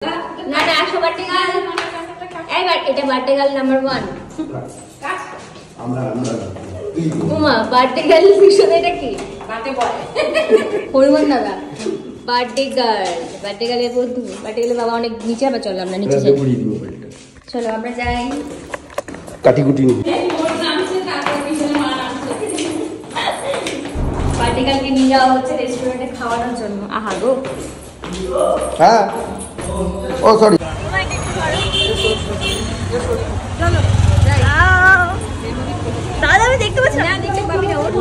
না না 100 birthday girl এইবার এটা বার্থডে গার্ল নাম্বার 1 আমরা উমা বার্থডে গার্ল শুনে এটা কি বার্থডে বয় হরিমন দাদা বার্থডে গার্লের বন্ধু বার্থডে গার্লের বাবা অনেক নিচে আবার চলো আমরা নিচে যাই চলো আমরা যাই কাটি কুটি বার্থডে গার্লকে নিয়ে যাওয়া হচ্ছে রেস্টুরেন্টে খাওয়ানোর জন্য আহা গো হ্যাঁ ও সরি দাদা আমি দেখতে পাচ্ছি না দেখতে পাবি না ওঠ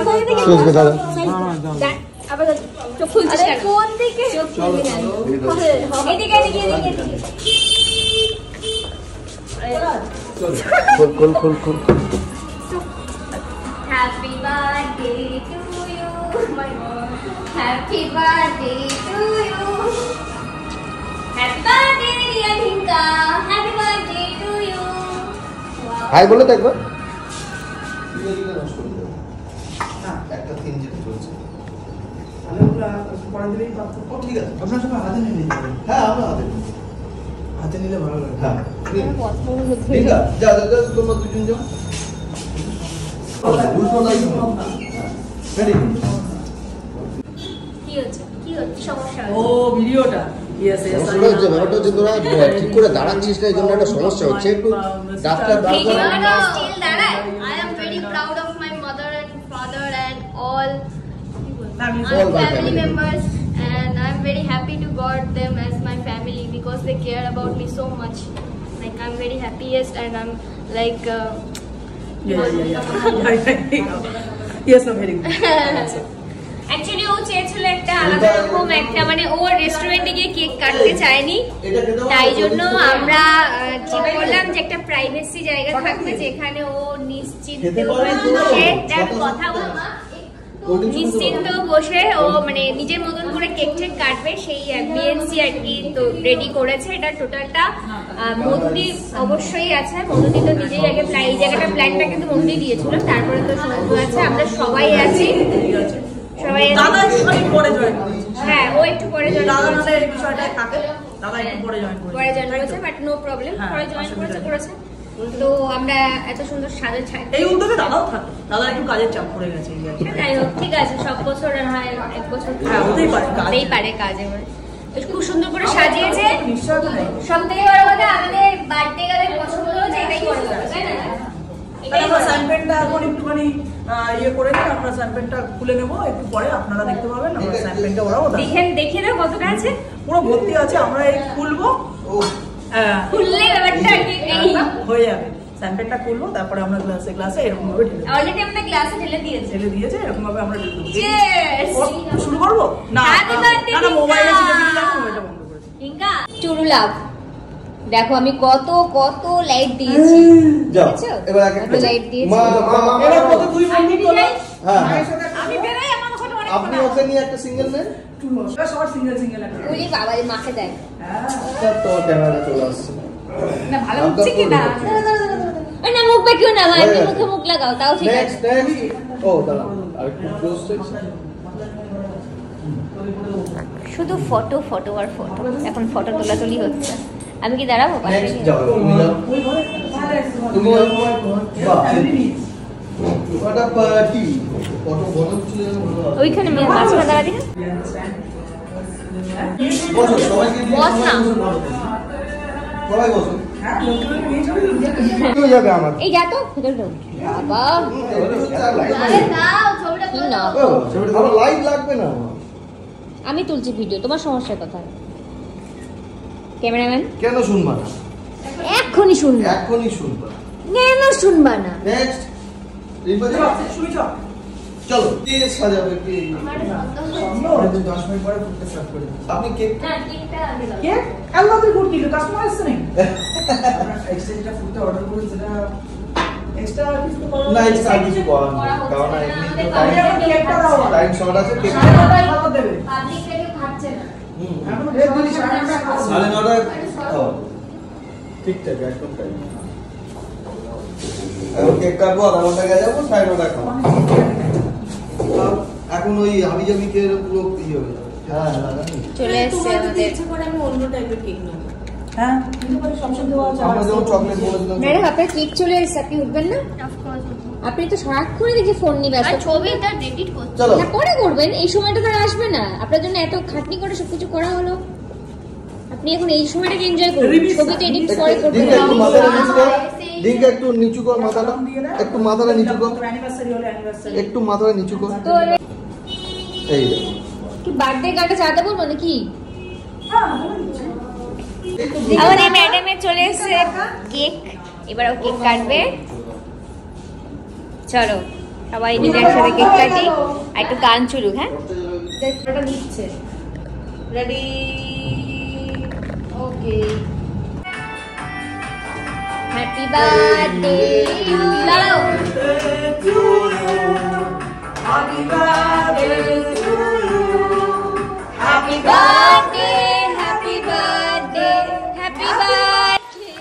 কোন দিকে দাদা আবার চোখ খুলছিস কেন কোন দিকে চোখ খুলবি না এদিকে খোল happy birthday to you happy birthday to you happy birthday dear Rinka happy birthday to you hi বলো তো একবার একটা তিন যেটা চলছে ঠিক আছে আপনার সবাই হাতে নিয়ে নিতে পারেন হ্যাঁ আমরা হাতে নিলে ভালো লাগে হ্যাঁ ঠিক আছে যা তোমরা দুজন যাও কি হচ্ছে সমস্যা ও ভিডিওটা ব্যাপারটা হচ্ছে তোরা ঠিক করে দাঁড়াচ্ছিস না এই জন্য একটা সমস্যা হচ্ছে একটু ডাক্তার still দাঁড়ায় I am very proud of my mother and father and all family members and I am very happy to got them as my family because they care about me so much like I'm very happiest and I'm like yes no very good actually ও চেয়েছিল একটা আলাদা রকম একটা মানে ও রেস্টুরেন্টে গিয়ে cake কাটতে চায়নি তাই জন্য আমরা ঠিক করলাম যে একটা প্রাইভেসি জায়গা থাকবে যেখানে ও নিশ্চিন্তে বসে কথা বলবা নিশ্চিন্ত বসে ও মানে নিজের মতন করে কেক টেক কাটবে সেই অ্যাম্বিয়েন্সই আর কি তো রেডি করেছে এটা টোটালটা মধুদি অবশ্যই আছে মধুদি তো নিজেই আগে এই জায়গাটা প্ল্যানটা কিন্তু মধুদি দিয়েছিল তারপরে তো সমুদ্র আছে আমরা সবাই আছি সবাই দাদা একটু পরে জয়েন হ্যাঁ ও একটু পরে জয়েন দাদা নালে এই বিষয়টা থাকে দাদা একটু পরে জয়েন করেছে বাট নো প্রবলেম পরে জয়েন করেছে তো আমরা এত সুন্দর সাজা ছাই এই উদ্যোগে দাদাও থাকে দাদা একটু কাজের চাপ পড়ে গেছে যাই হোক ঠিক আছে সব বছর হয় এক বছর হতেই পারে কাজে খুব সুন্দর করে সাজিয়েছে সব থেকে বড় কথা আমাদের বার্থডে গার্লের পছন্দ হয়েছে এটাই বড় কথা তাই না আমরা স্যাম্পেলটা এখন একটুখানি ইয়ে করে নিই আমরা স্যাম্পেলটা খুলে নেব একটু পরে আপনারা দেখতে পাবেন আমরা স্যাম্পেলটা ওরাও দেখে দাও কতটা আছে পুরো ভর্তি আছে আমরা এই খুলবো খুললে ব্যাপারটা আর কি হয়ে যাবে স্যাম্পেলটা খুলবো তারপরে আমরা গ্লাসে এরকম ভাবে ঢেলে অলরেডি আমরা গ্লাসে ঢেলে দিয়েছে এরকম ভাবে আমরা ঢেলে দেব চিয়ার্স শুরু করব না না মোবাইলে যেটা ভিডিও দেখো ওটা বন্ধ করে রিঙ্কা টুরু লাভ দেখো আমি কত লাইট দিয়েছি যাও এবার একটা লাইট দিয়েছি এবার কত দুই বন্ধু তোলা হ্যাঁ আমি বেরাই আমার ওখানে অনেক আপনি ওকে নিয়ে একটা সিঙ্গেল নেন এটা সবার সিঙ্গেল একটা ওই বাবা এই মাকে দেয় হ্যাঁ তো ক্যামেরা চলে আসছে না ভালো হচ্ছে কি না না মুখ বেঁকিও না ভাই মুখে মুখ লাগাও তাও ঠিক আছে ও দাঁড়াও আরেকটু ক্লোজ শুধু ফটো আর ফটো এখন ফটো তোলাতুলি হচ্ছে আমি কি দাঁড়াবো নেক্সট যাও তুমি ওটা পার্টি ফটো বলো চলে যাও ওইখানে মাঝখানে দাঁড়া দিন বসো সবাইকে বস না সবাই বসো কেউ যাবে আমার এই যা তো ভিতরে ঢোক বাবা আরে দাও ছবিটা তুলে নাও আমার লাইভ লাগবে না আমি তুলছি ভিডিও তোমার সমস্যা কোথায় ক্যামেরাম্যান কেন শুনবা না এখনই শুনবা এখনই শুনবা কেন শুনবা না নেক্সট শুনি যাও চলো কে সাজাবে কে আমরা 10 মিনিট পরে ফুটতে স্টার্ট করি আপনি কেক না কেকটা আগে দাও কে আল্লাহর গুড দিল কাস্টমার আসছে নাকি এক্সচেঞ্জটা ফুটতে অর্ডার করি সেটা এক্সট্রা কিছু তো না এক্সট্রা কিছু করার নেই কারণ এমনি তো টাইম শর্ট আছে কেক খাবার দেবে পাবলিক থেকে খাচ্ছে না এখন এই দুই সাড়ে 9:30 ঠিকঠাক একদম টাইম এখন কেক কাটবো আধা ঘন্টা গেছে যাবো 9:30 খাবো এখন ওই হাবি জাবি কে পুরো ইয়ে হয়ে যাবে হ্যাঁ লাগানি চলে এসছে আমাদের। ইচ্ছে করে আমি অন্য টাইপের কেক নেব। হ্যাঁ কিন্তু পরে সবসময় দেওয়া আছে। আমরা যেমন চকলেট বলেছিলাম ম্যাডাম আপনার কেক চলে এসছে, আপনি উঠবেন না? আপনি তো সারাক্ষণ দেখি ফোন নিয়ে ব্যস্ত। ছবিটা এডিট করতে চলো না পরে করবেন, এই সময়টা তার আসবে না। আপনার জন্য এত খাটনি করে সবকিছু করা হলো, আপনি এখন এই সময়টাকে এনজয় করুন। ছবিটা এডিট পরে করতে ডিঙ্কা একটু হবে। মাথাটা নিচু কর, ডিঙ্কা একটু নিচু কর মাথাটা, একটু মাথাটা নিচু কর, অ্যানিভার্সারি হলো অ্যানিভার্সারি। একটু মাথাটা নিচু কর। তো এই দেখো কি বার্থডে গানটা চালাতে বলবো নাকি? হ্যাঁ বলে দিচ্ছি। আমাদের ম্যাডামের চলে এসেছে কেক, এবার ও কেক কাটবে। চলো সবাই মিলে একসাথে কেক কাটি, আর একটু গান চলুক। হ্যাঁ এটা নিচ্ছে। Ready okay. হ্যাপি বার্থডে দাঁড়াও। Happy birthday to you. Happy birthday, happy birthday, happy birthday.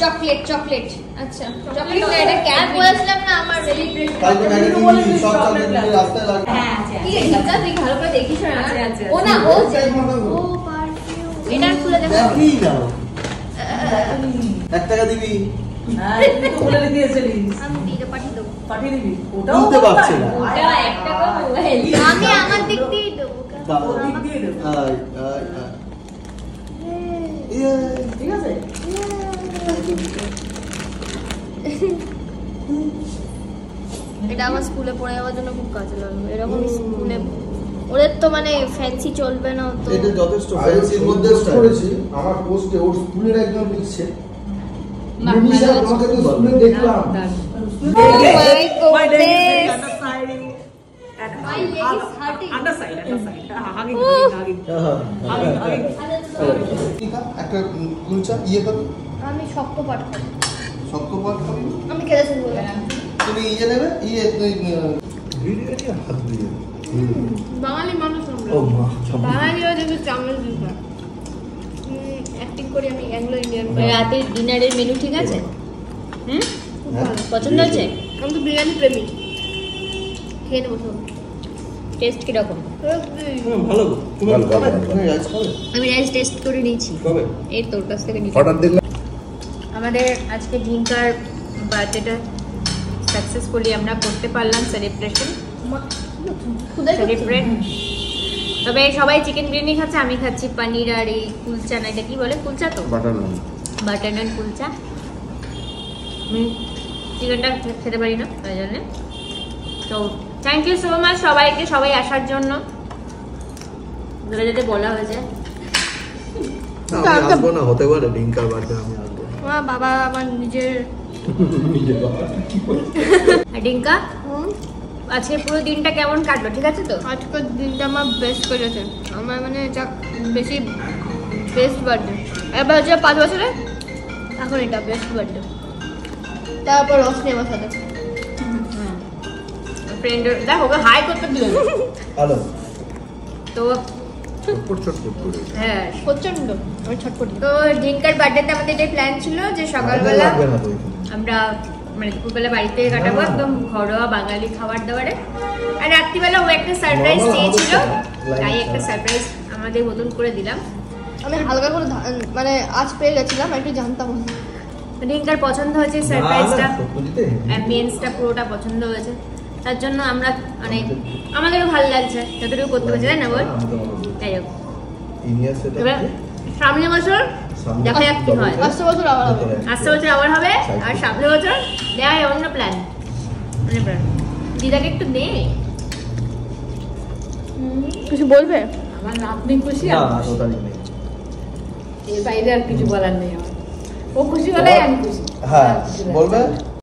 Chocolate chocolate, আচ্ছা চকলেট না, এটা ক্যাপ বলেছিলাম না আমার সেলিব্রেশন। কালকে ম্যাডাম নিয়ে সব চকলেট নিয়ে রাস্তায় লাগবে। হ্যাঁ কি রে গীতা, তুই ভালো করে দেখিস না। ও না ও ও পারফিউম, এটা খুলে দেখো। দেখি না 1 টাকা দিবি? হ্যাঁ তুই তো বলে দিয়েছিলিস। আমি দিয়ে পাঠিয়ে দেবো। পাঠিয়ে দিবি। ওটাও বুঝতে পারছি না। ওটা 1 টাকা মোবাইল, আমি আমার দিক দিয়ে দেবো। দাও। দিক দিয়ে দেবো। আই ইয়ে ঠিক আছে। এটা আমার স্কুলে পড়ে যাওয়ার জন্য খুব কাজে লাগবে। এরকম স্কুলে ওদের তো মানে ফ্যান্সি চলবে না তো। এটা যথেষ্ট আমি ফ্যান্সির মধ্যে স্টাইল করেছি আমার পোস্টে, ওর স্কুলের একজন লিখছে বাহ, মিনিশা, ভালো। তোমাকে তো স্কুলে দেখলাম। my My leg goodness. is underside. My leg is hurting. Underside. Hugging. ঠিক আছে একটা কুলচা ইয়ে করো, আমি শক্ত পাঠ করি। শক্ত পাট খাবি। আমি খেতে শুরু করি। তুমি ইয়ে নেবে ইয়ে তুই ভিডিওটি হাত দিয়ে বাঙালি মানুষ আমরা। ও মা বাঙালিরা যদি চামচ দিতে অ্যাক্টিং করি আমি অ্যাংলো ইন্ডিয়ান। রাতের ডিনারের মেনু ঠিক আছে? হুম হ্যাঁ পছন্দ হয়েছে? আমি তো বিরিয়ানি প্রেমী। খেয়ে নেবো সব। টেস্ট কিরকম? ভালো গো। তুমি ভালো, ভালো, ভালো। তুমি রাইস খাবে? আমি রাইস টেস্ট করে নিয়েছি, কবে? এই তোর কাছ থেকে নিয়েছি। অর্ডার দিলাম। আমাদের আজকে ঢিঙ্কার বার্থডেটা সাকসেসফুলি আমরা করতে পারলাম সেলিব্রেশন। সেলিব্রেট, তবে সবাই চিকেন বিরিয়ানি খাচ্ছে, আমি খাচ্ছি পনির আর এই কুলচা, না এটা কি বলে, কুলচা তো, বাটার নান। বাটার নান কুলচা। চিকেনটা খেতে পারি না তাই জন্য। তো থ্যাংক ইউ সো মাচ সবাইকে, সবাই আসার জন্য। ধরে যেতে বলা হয়েছে। আমি আসবো না, হতে পারে ডিঙ্কার বার্থডে আমি আসবো। আমার বাবা আমার নিজের ডিঙ্কা আজকে পুরো দিনটা কেমন কাটলো, ঠিক আছে তো? আজকের দিনটা আমার বেস্ট কেটেছে। আমার মানে এটা বেশি বেস্ট বার্থডে। এবার হচ্ছে 5 বছরে, এখন এটা বেস্ট বার্থডে। তারপর রশ্মি আমার সাথে। ফ্রেন্ড দেখ ওকে হাই করতে দিল। হ্যালো। তো ছটপট ছটপট করে হ্যাঁ প্রচন্ড আমি ছটপট তো ডিঙ্কার বার্থডেতে আমাদের এটাই প্ল্যান ছিল যে সকালবেলা আমরা মানে দুপুরবেলা বাড়িতে কাটাবো একদম ঘরোয়া বাঙালি খাবার দাবারে, আর রাত্রিবেলা ও একটা সারপ্রাইজ চেয়েছিল, তাই একটা সারপ্রাইজ আমাদের মতন করে দিলাম। আমি হালকা করে মানে আজ পেয়ে গেছিলাম, একটু জানতাম না। ডিঙ্কার পছন্দ হয়েছে সারপ্রাইজটা, অ্যাম্বিয়েন্সটা পুরোটা পছন্দ হয়েছে, তার জন্য আমরা মানে আমাদেরও ভালো লাগছে যতটুকু করতে পারছি, তাই না বল? তাই হোক এবার সামনে বছর দেখা যাক কি হয়। আসতে বছর আবার হবে, আসতে বছর আবার হবে, আর সামনে বছর দেখা যায় অন্য প্ল্যান। দিদাকে একটু দে, কিছু বলবে? আমার নাতনি খুশি, এর বাইরে আর কিছু বলার নেই আমার। ও খুশি হলে আমি খুশি। হ্যাঁ বলবে